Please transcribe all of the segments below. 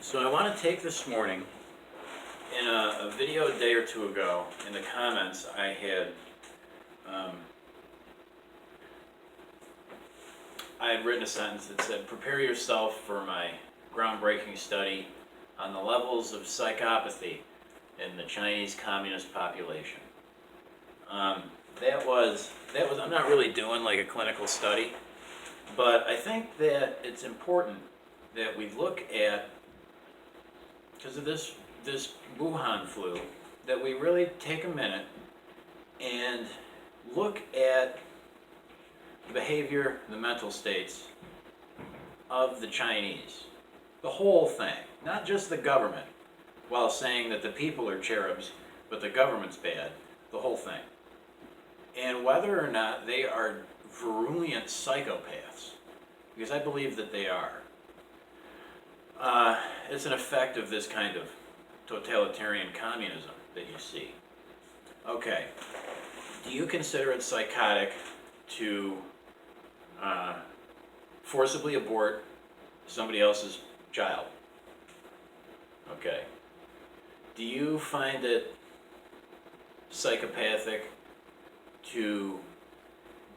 So I want to take this morning, in a video a day or two ago, in the comments I had written a sentence that said, prepare yourself for my groundbreaking study on the levels of psychopathy in the Chinese communist population. That was, I'm not really doing like a clinical study, but I think that it's important that we look at, because of this Wuhan flu, that we really take a minute and look at the behavior, the mental states of the Chinese. The whole thing, not just the government, while saying that the people are cherubs, but the government's bad, the whole thing. And whether or not they are virulent psychopaths, because I believe that they are. It's an effect of this kind of totalitarian communism that you see. Okay, do you consider it psychotic to forcibly abort somebody else's child? Okay. Do you find it psychopathic to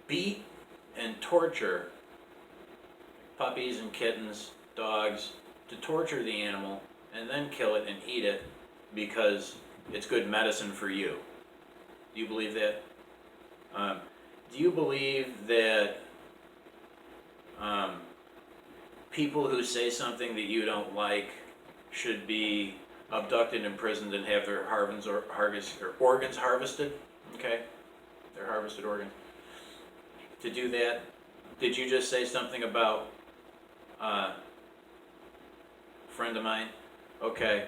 beat and torture puppies and kittens, dogs, to torture the animal and then kill it and eat it because it's good medicine for you? Do you believe that? Do you believe that people who say something that you don't like should be abducted, imprisoned, and have their organs harvested? Okay, their harvested organs. To do that, did you just say something about a friend of mine? Okay,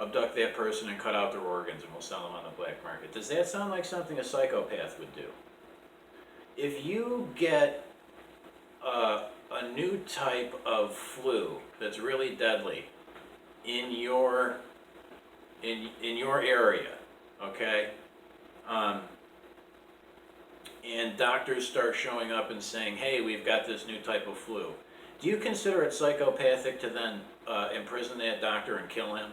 abduct that person and cut out their organs and we'll sell them on the black market. Does that sound like something a psychopath would do? If you get a new type of flu that's really deadly in your area, okay, and doctors start showing up and saying, hey, we've got this new type of flu, do you consider it psychopathic to then imprison that doctor and kill him?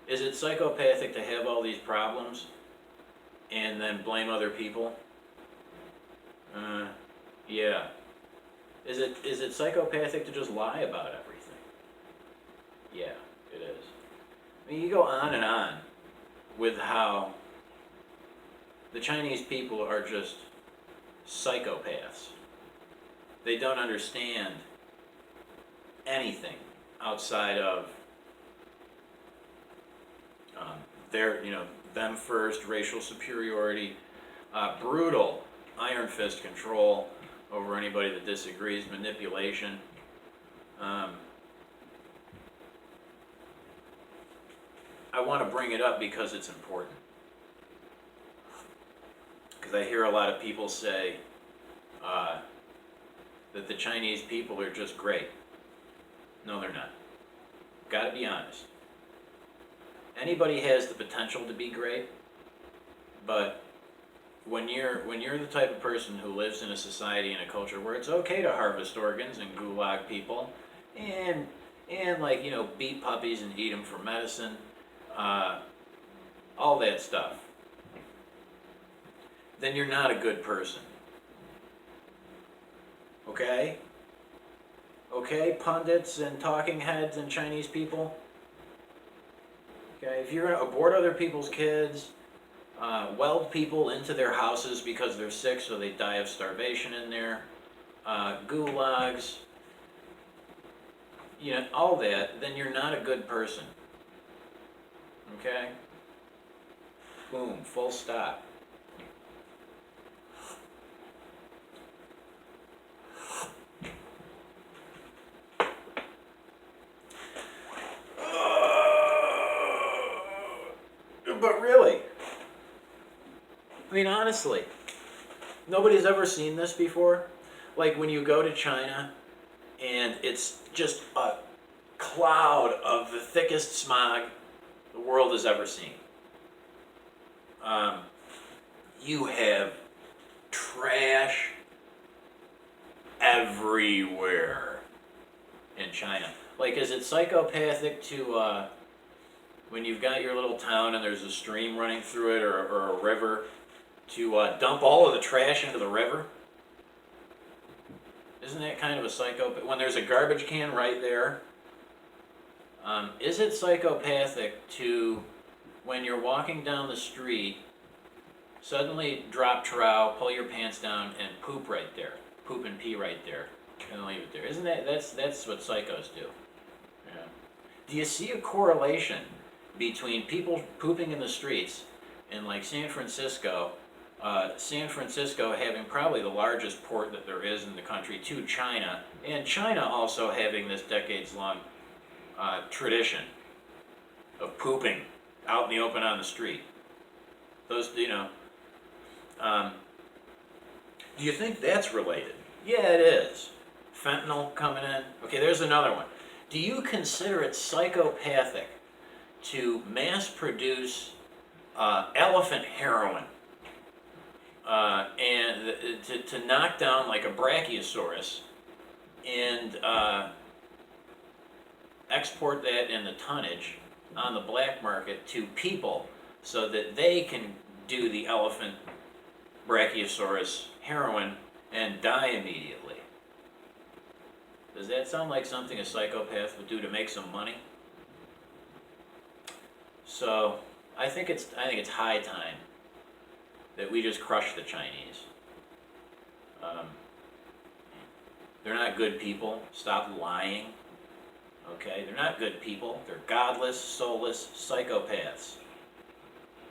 Is it psychopathic to have all these problems and then blame other people? Yeah. Is it psychopathic to just lie about everything? Yeah, it is. I mean, you go on and on with how the Chinese people are just psychopaths. They don't understand anything outside of their, them first, racial superiority, brutal iron fist control over anybody that disagrees, manipulation. I want to bring it up because it's important. Because I hear a lot of people say that the Chinese people are just great. No, they're not. Gotta be honest. Anybody has the potential to be great, but when you're the type of person who lives in a society and a culture where it's okay to harvest organs and gulag people and beat puppies and eat them for medicine, all that stuff, then you're not a good person. Okay? Okay, pundits and talking heads and Chinese people? Okay, if you're going to abort other people's kids, weld people into their houses because they're sick so they die of starvation in there, gulags, all that, then you're not a good person. Okay? Boom, full stop. But really, I mean, honestly, nobody's ever seen this before. Like when you go to China and it's just a cloud of the thickest smog the world has ever seen. You have trash everywhere in China. Like, is it psychopathic to, when you've got your little town and there's a stream running through it or a river, to dump all of the trash into the river? Isn't that kind of a psychopath? When there's a garbage can right there, is it psychopathic to, when you're walking down the street, suddenly drop trowel, pull your pants down, and poop right there, poop and pee right there, and leave it there? Isn't that's what psychos do? Yeah. Do you see a correlation between people pooping in the streets in like San Francisco having probably the largest port that there is in the country to China, and China also having this decades-long tradition of pooping out in the open on the street? Those, do you think that's related? Yeah, it is. Fentanyl coming in. Okay, there's another one. Do you consider it psychopathic to mass produce elephant heroin and to knock down like a brachiosaurus and export that in the tonnage on the black market to people so that they can do the elephant brachiosaurus heroin and die immediately? Does that sound like something a psychopath would do to make some money? So I think it's high time that we just crush the Chinese. They're not good people. Stop lying. Okay, they're not good people. They're godless, soulless psychopaths.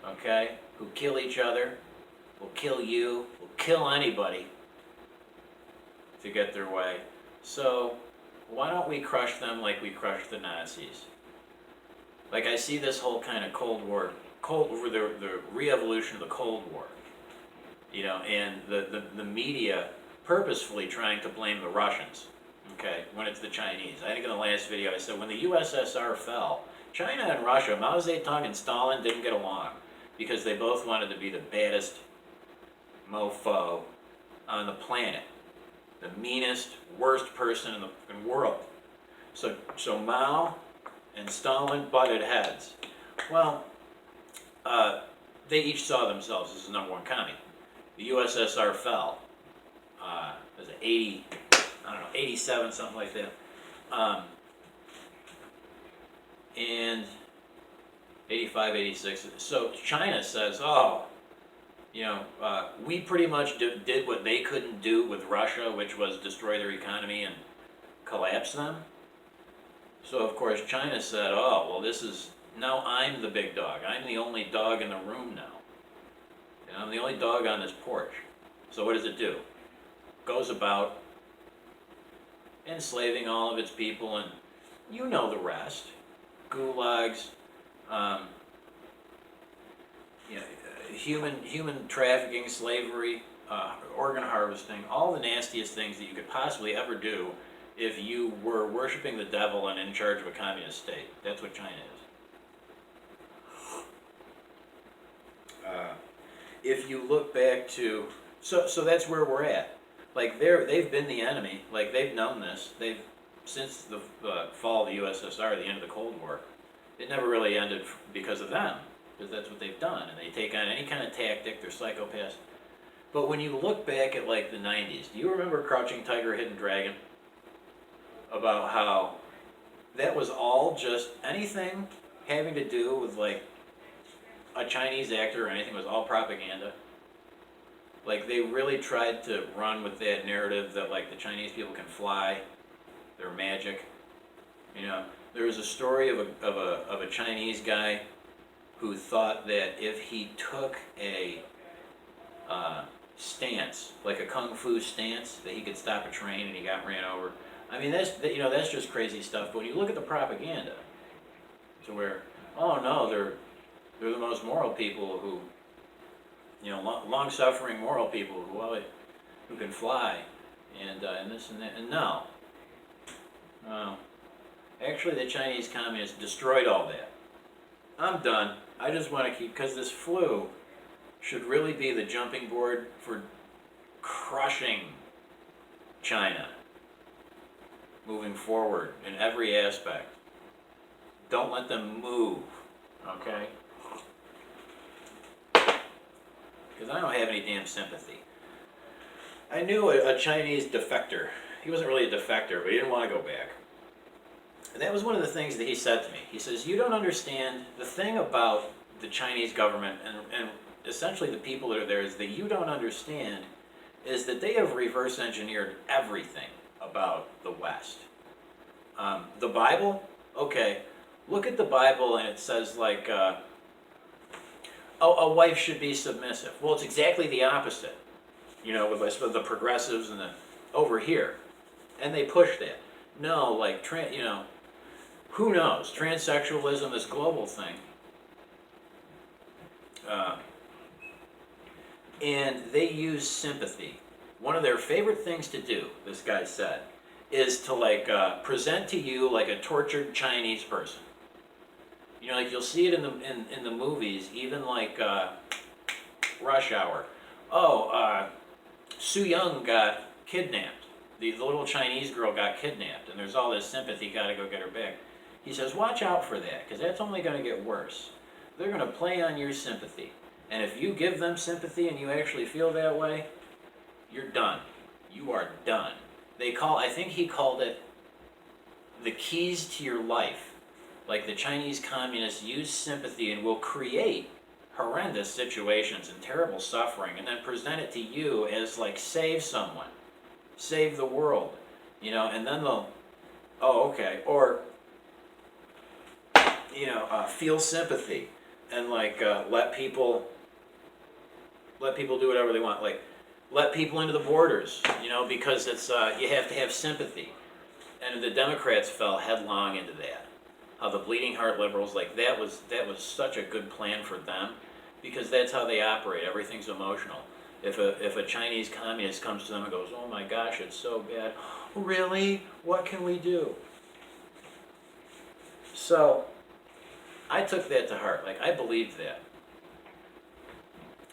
Okay, who kill each other, will kill you, will kill anybody to get their way. So why don't we crush them like we crushed the Nazis? Like, I see this whole kind of the re-evolution of the Cold War, and the media purposefully trying to blame the Russians, okay, when it's the Chinese. I think in the last video I said when the USSR fell, China and Russia, Mao Zedong and Stalin didn't get along because they both wanted to be the baddest mofo on the planet, the meanest, worst person in the world. So Mao and Stalin butted heads. Well, they each saw themselves as the number one commie. The USSR fell. It was 87, something like that. And 85, 86. So China says, we pretty much did what they couldn't do with Russia, which was destroy their economy and collapse them. So of course China said, now I'm the big dog. I'm the only dog in the room now. And I'm the only dog on this porch. So what does it do? Goes about enslaving all of its people, and you know the rest. Gulags, human trafficking, slavery, organ harvesting, all the nastiest things that you could possibly ever do if you were worshiping the devil and in charge of a communist state. That's what China is. If you look back to, so that's where we're at. Like they've been the enemy. Like they've known this. Since the fall of the USSR, the end of the Cold War, it never really ended because of them, because that's what they've done, and they take on any kind of tactic. They're psychopaths. But when you look back at like the 90s, do you remember Crouching Tiger, Hidden Dragon? About how that was all just anything having to do with like a Chinese actor or anything was all propaganda. Like they really tried to run with that narrative that like the Chinese people can fly, they're magic. There was a story of a Chinese guy who thought that if he took a stance, like a kung fu stance, that he could stop a train, and he got ran over. I mean, that's just crazy stuff. But when you look at the propaganda, to where, oh no, they're the most moral people who, long-suffering moral people who can fly, and this and that, and no. Actually, the Chinese communists destroyed all that. I'm done. I just want to keep, because this flu should really be the jumping board for crushing China. moving forward in every aspect. Don't let them move, okay? Because I don't have any damn sympathy. I knew a Chinese defector. He wasn't really a defector, but he didn't want to go back. And that was one of the things that he said to me. He says, you don't understand the thing about the Chinese government and essentially the people that are there is that you don't understand is that they have reverse engineered everything about the West. The Bible, okay, look at the Bible and it says like, a wife should be submissive. Well, it's exactly the opposite, you know, with the progressives and the over here, and they push that. No, like you know, who knows? Transsexualism, this global thing, and they use sympathy. One of their favorite things to do, this guy said, is to like present to you like a tortured Chinese person. You know, like you'll see it in the movies, even like Rush Hour. Oh, Su Young got kidnapped. The little Chinese girl got kidnapped, and there's all this sympathy, gotta go get her back. He says, watch out for that, because that's only going to get worse. They're going to play on your sympathy. And if you give them sympathy and you actually feel that way, you're done. You are done. I think he called it the keys to your life. Like the Chinese communists use sympathy and will create horrendous situations and terrible suffering and then present it to you as like save someone, save the world, you know, and then they'll, oh, okay, or, you know, feel sympathy and like let people do whatever they want, like let people into the borders, you know, because it's you have to have sympathy, and the Democrats fell headlong into that. How the bleeding heart liberals, like that was such a good plan for them, because that's how they operate. Everything's emotional. If a Chinese communist comes to them and goes, oh my gosh, it's so bad, really? What can we do? So I took that to heart. Like I believed that,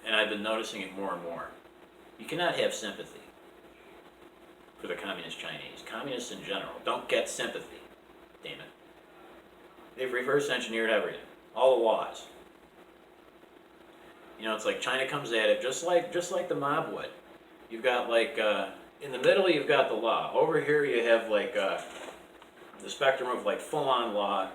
and I've been noticing it more and more. You cannot have sympathy for the communist Chinese. Communists in general don't get sympathy. Damn it. They've reverse engineered everything, all the laws. You know, it's like China comes at it just like the mob would. You've got like in the middle you've got the law. Over here you have like the spectrum of like full-on law.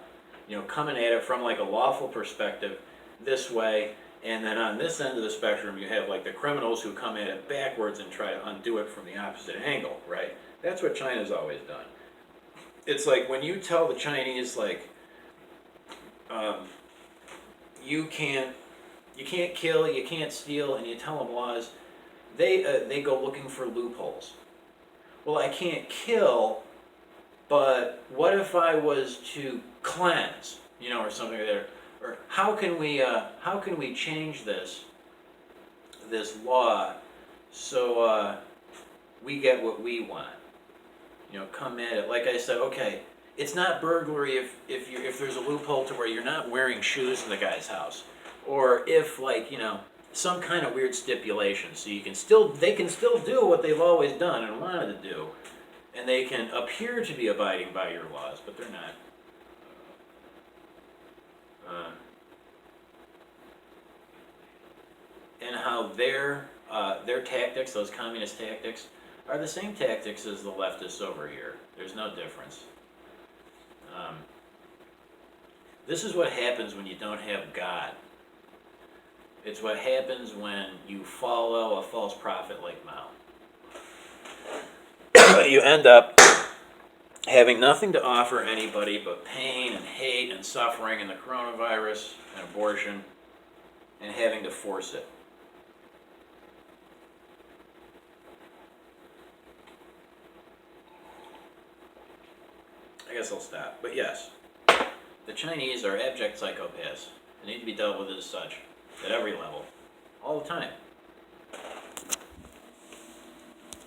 You know, coming at it from like a lawful perspective this way, and then on this end of the spectrum you have like the criminals who come at it backwards and try to undo it from the opposite angle, right? That's what China's always done. It's like when you tell the Chinese like you can't kill, you can't steal, and you tell them laws, they go looking for loopholes. Well, I can't kill, but what if I was to cleanse, you know, or something like that? Or how can we change this law so we get what we want? You know, come at it. Like I said, okay, it's not burglary if there's a loophole to where you're not wearing shoes in the guy's house, or if like, you know, some kind of weird stipulation, so they can still do what they've always done and wanted to do, and they can appear to be abiding by your laws, but they're not. And how their tactics, those communist tactics, are the same tactics as the leftists over here. There's no difference. This is what happens when you don't have God. It's what happens when you follow a false prophet like Mao. You end up having nothing to offer anybody but pain and hate and suffering and the coronavirus and abortion, and having to force it. I guess I'll stop. But yes, the Chinese are abject psychopaths. They need to be dealt with as such, at every level, all the time.